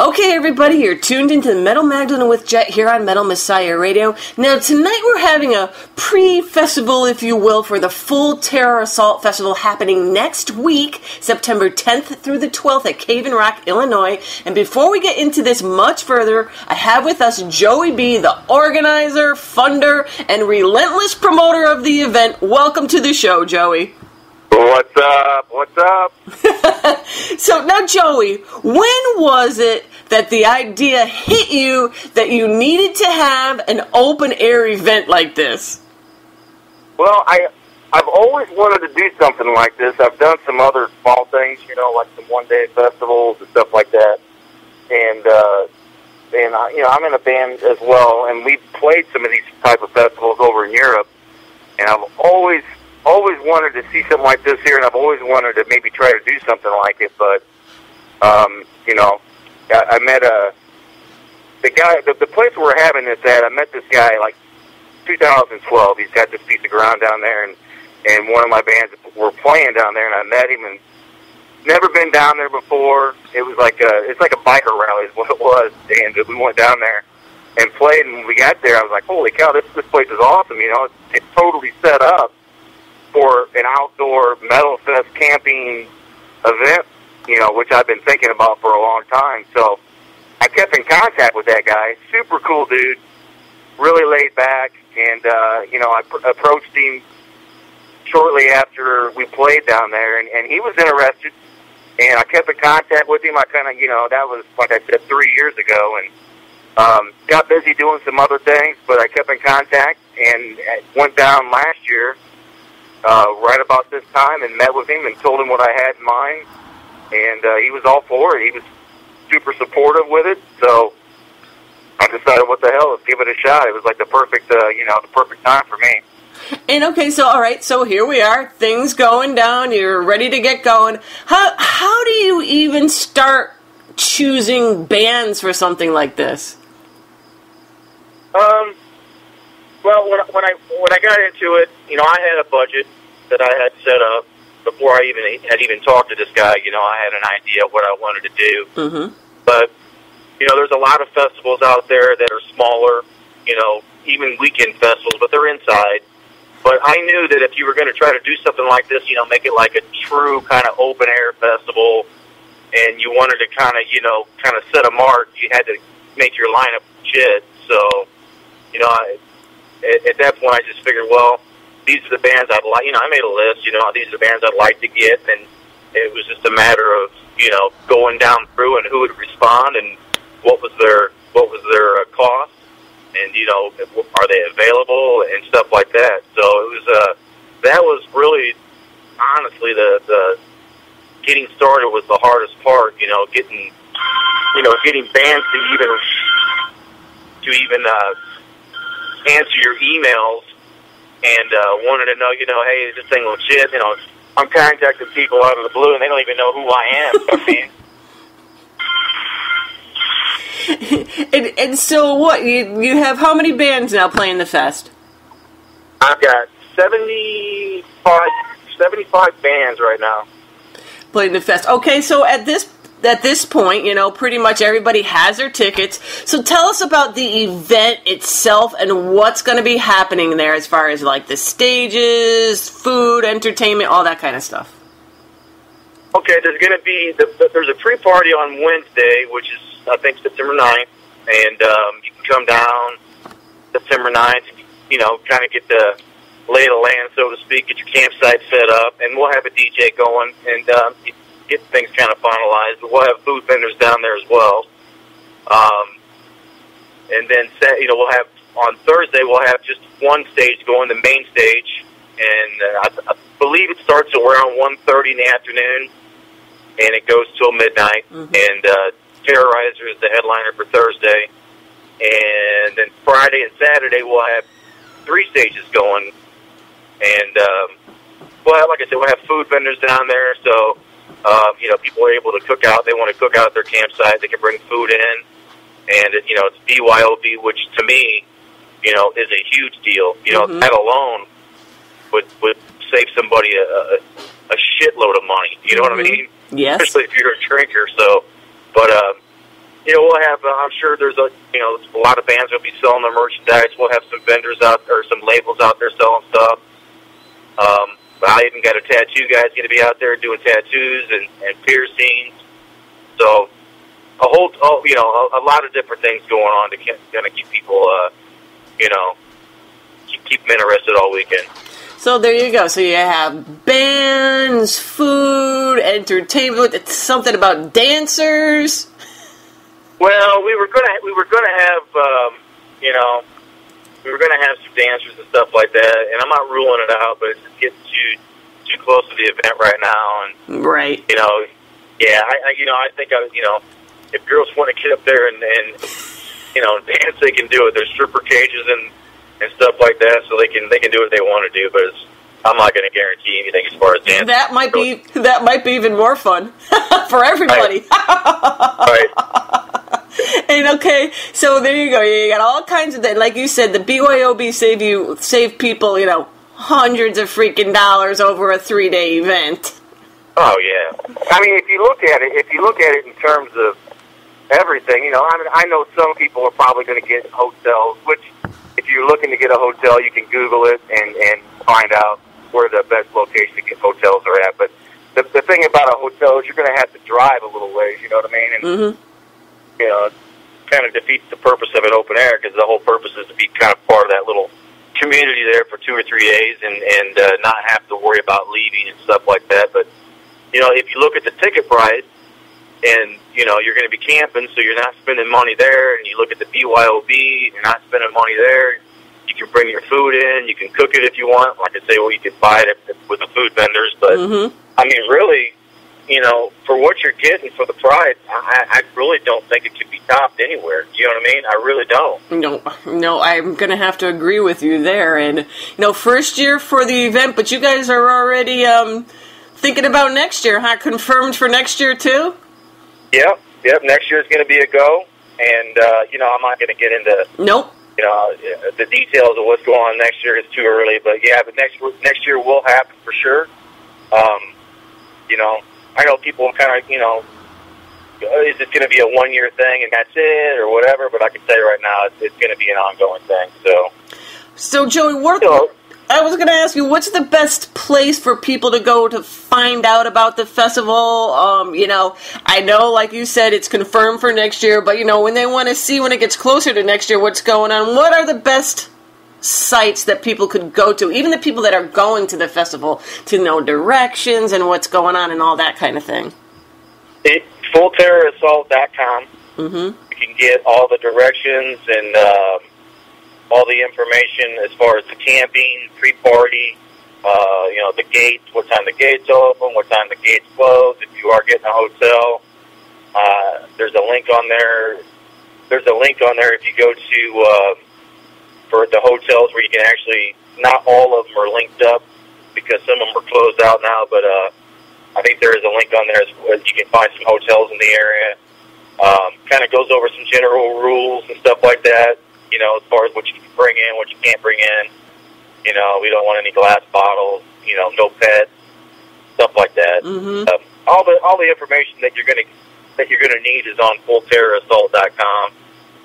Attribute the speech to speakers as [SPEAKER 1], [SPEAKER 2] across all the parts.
[SPEAKER 1] Okay, everybody, you're tuned into Metal Magdalene with Jet here on Metal Messiah Radio. Now, tonight we're having a pre-festival, if you will, for the Full Terror Assault Festival happening next week, September 10th through the 12th at Cave in Rock, Illinois. And before we get into this much further, I have with us Joey B., the organizer, funder, and relentless promoter of the event. Welcome to the show, Joey.
[SPEAKER 2] What's up? What's up?
[SPEAKER 1] So now, Joey, when was it that the idea hit you that you needed to have an open-air event like this?
[SPEAKER 2] Well, I've always wanted to do something like this. I've done some other small things, like some one-day festivals and stuff like that. And I'm in a band as well, and we've played some of these type of festivals over in Europe. And I've always wanted to see something like this here, and I've always wanted to maybe try to do something like it, but, I met the guy, the place we're having this at, I met this guy, 2012, he's got this piece of ground down there, and one of my bands were playing down there, and I met him, and never been down there before. It was it's like a biker rally is what it was, and we went down there and played, and when we got there, I was like, holy cow, this place is awesome, it's totally set up for an outdoor Metal Fest camping event, which I've been thinking about for a long time. So I kept in contact with that guy. Super cool dude, really laid back, and, I approached him shortly after we played down there, and he was interested, and I kept in contact with him. I kind of, that was, like I said, 3 years ago, and got busy doing some other things, but I kept in contact, and went down last year, right about this time, and met with him and told him what I had in mind, and he was all for it. He was super supportive with it, so I decided, what the hell, let's give it a shot. It was like the perfect, the perfect time for me.
[SPEAKER 1] And okay, so all right, so here we are, things going down, you're ready to get going. How do you even start choosing bands for something like this?
[SPEAKER 2] Well, when I got into it, I had a budget that I had set up before I even talked to this guy. I had an idea of what I wanted to do.
[SPEAKER 1] Mm-hmm.
[SPEAKER 2] But there's a lot of festivals out there that are smaller, even weekend festivals, but they're inside. But I knew that if you were going to try to do something like this, make it like a true kind of open air festival, and you wanted to kind of set a mark, you had to make your lineup legit. So, at that point, I just figured, well, these are the bands I'd like. I made a list. These are the bands I'd like to get, and it was just a matter of going down through and who would respond and what was their cost, and are they available and stuff like that. So it was that was really honestly the getting started was the hardest part. Getting bands to even answer your emails and wanted to know, hey, is this thing legit? I'm contacting people out of the blue, and they don't even know who I am.
[SPEAKER 1] And so what, you have how many bands now playing the fest?
[SPEAKER 2] I've got 75 bands right now.
[SPEAKER 1] Playing the fest. Okay, so at this point, pretty much everybody has their tickets. So tell us about the event itself and what's going to be happening there as far as the stages, food, entertainment, all that kind of stuff.
[SPEAKER 2] Okay, there's going to be there's a pre-party on Wednesday, which is I think September 9th, and you can come down September 9th, kind of get the lay of the land, so to speak, get your campsite set up, and we'll have a DJ going, and get things kind of finalized. But we'll have food vendors down there as well. And then, we'll have, on Thursday, we'll have just one stage going, the main stage, and I believe it starts around 1:30 in the afternoon, and it goes till midnight,
[SPEAKER 1] mm-hmm.
[SPEAKER 2] and Terrorizer is the headliner for Thursday, and then Friday and Saturday we'll have 3 stages going, and well, like I said, we'll have food vendors down there, so people are able to cook out. They want to cook out at their campsite. They can bring food in, and it's BYOB, which to me, is a huge deal.
[SPEAKER 1] Mm-hmm.
[SPEAKER 2] That alone would save somebody a shitload of money. You know what I mean?
[SPEAKER 1] Yes.
[SPEAKER 2] Especially if you're a drinker. So, but we'll have. I'm sure there's a lot of bands will be selling their merchandise. We'll have some vendors out there, some labels out there selling stuff. But I even got a tattoo guy's going to be out there doing tattoos and piercings. So a lot of different things going on to kind of keep people, keep them interested all weekend.
[SPEAKER 1] So there you go. So you have bands, food, entertainment. It's something about dancers.
[SPEAKER 2] Well, we were gonna have some dancers and stuff like that, and I'm not ruling it out, but it's getting too close to the event right now, and
[SPEAKER 1] right.
[SPEAKER 2] I think if girls want to get up there and dance, they can do it. There's stripper cages and stuff like that, so they can do what they want to do, but I'm not going to guarantee anything as far as dancing.
[SPEAKER 1] That might be even more fun for everybody.
[SPEAKER 2] Right.
[SPEAKER 1] And okay, so there you go. You got all kinds of that. Like you said, the BYOB save people, hundreds of freaking dollars over a 3-day event.
[SPEAKER 2] Oh yeah. I mean, if you look at it in terms of everything, I know some people are probably going to get hotels, which if you're looking to get a hotel, you can Google it and find out where the best location to get hotels are at. But the thing about a hotel is you're going to have to drive a little ways, you know what I mean? And, it kind of defeats the purpose of an open air, because the whole purpose is to be kind of part of that little community there for 2 or 3 days and not have to worry about leaving and stuff like that. But, if you look at the ticket price, and, you're going to be camping, so you're not spending money there, and you look at the BYOB, you're not spending money there. You can bring your food in, you can cook it if you want. Like I say, you can buy it with the food vendors, but, I mean, really, for what you're getting for the price, I really don't think it could be topped anywhere. You know what I mean? I really don't.
[SPEAKER 1] No, I'm going to have to agree with you there. And, first year for the event, but you guys are already thinking about next year, huh? Confirmed for next year, too?
[SPEAKER 2] Yep. Next year is going to be a go, and I'm not going to get into the details of what's going on next year. It's too early, but next year will happen for sure. I know people kind of is it going to be a 1-year thing and that's it or whatever? But I can tell you right now, it's going to be an ongoing thing.
[SPEAKER 1] So Joey, I was going to ask you, what's the best place for people to go to find out about the festival? I know, like you said, it's confirmed for next year, but, when they want to see when it gets closer to next year what's going on, what are the best sites that people could go to, even the people that are going to the festival, to know directions and what's going on and all that kind of thing?
[SPEAKER 2] FullTerrorAssault.com. You can get all the directions and all the information as far as the camping, pre-party, the gates, what time the gates open, what time the gates close, if you are getting a hotel. There's a link on there. There's a link on there if you go to for the hotels where you can actually, not all of them are linked up because some of them are closed out now, but I think there is a link on there as you can find some hotels in the area. Kind of goes over some general rules and stuff like that, as far as what you can bring in, what you can't bring in. We don't want any glass bottles, no pets, stuff like that. All the information that you're gonna need is on FullTerrorAssault.com.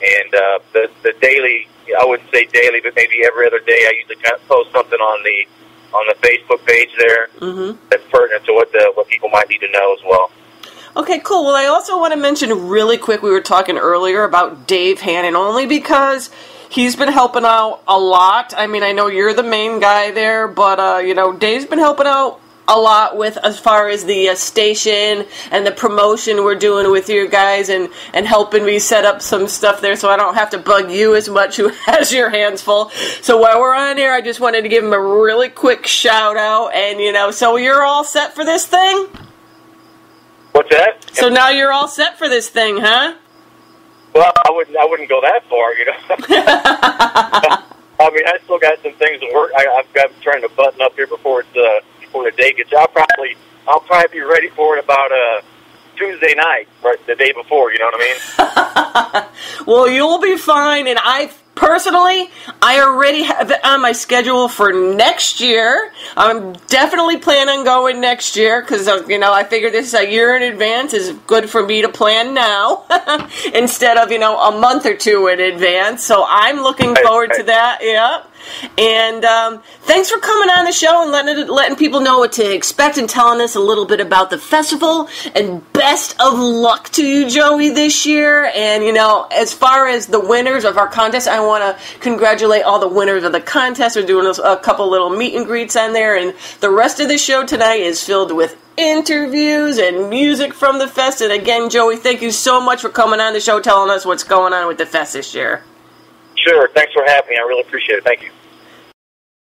[SPEAKER 2] And the daily, I wouldn't say daily, but maybe every other day, I usually kind of post something on the Facebook page there that's pertinent to what people might need to know as well.
[SPEAKER 1] Okay, cool. Well, I also want to mention really quick, we were talking earlier about Dave Hannon, only because he's been helping out a lot. I mean, I know you're the main guy there, but, Dave's been helping out a lot with as far as the station and the promotion we're doing with you guys and helping me set up some stuff there so I don't have to bug you as much, who has your hands full. So while we're on here, I just wanted to give him a really quick shout out. And, so you're all set for this thing?
[SPEAKER 2] What's that?
[SPEAKER 1] So now you're all set for this thing, huh?
[SPEAKER 2] Well, I wouldn't go that far, I mean, I still got some things to work. I've got trying to button up here before the day gets. I'll probably be ready for it about Tuesday night, right, the day before. You know what I mean?
[SPEAKER 1] Well, you'll be fine, and I Personally, I already have it on my schedule for next year. I'm definitely planning on going next year because, I figure this is a year in advance is good for me to plan now instead of, a month or two in advance. So I'm looking forward to that, yeah. And thanks for coming on the show and letting people know what to expect and telling us a little bit about the festival. And best of luck to you, Joey, this year. And, as far as the winners of our contest, I want to congratulate all the winners of the contest. We're doing a couple little meet and greets on there. And the rest of the show tonight is filled with interviews and music from the fest. And again, Joey, thank you so much for coming on the show telling us what's going on with the fest this year.
[SPEAKER 2] Sure. Thanks for having me. I really appreciate it. Thank you.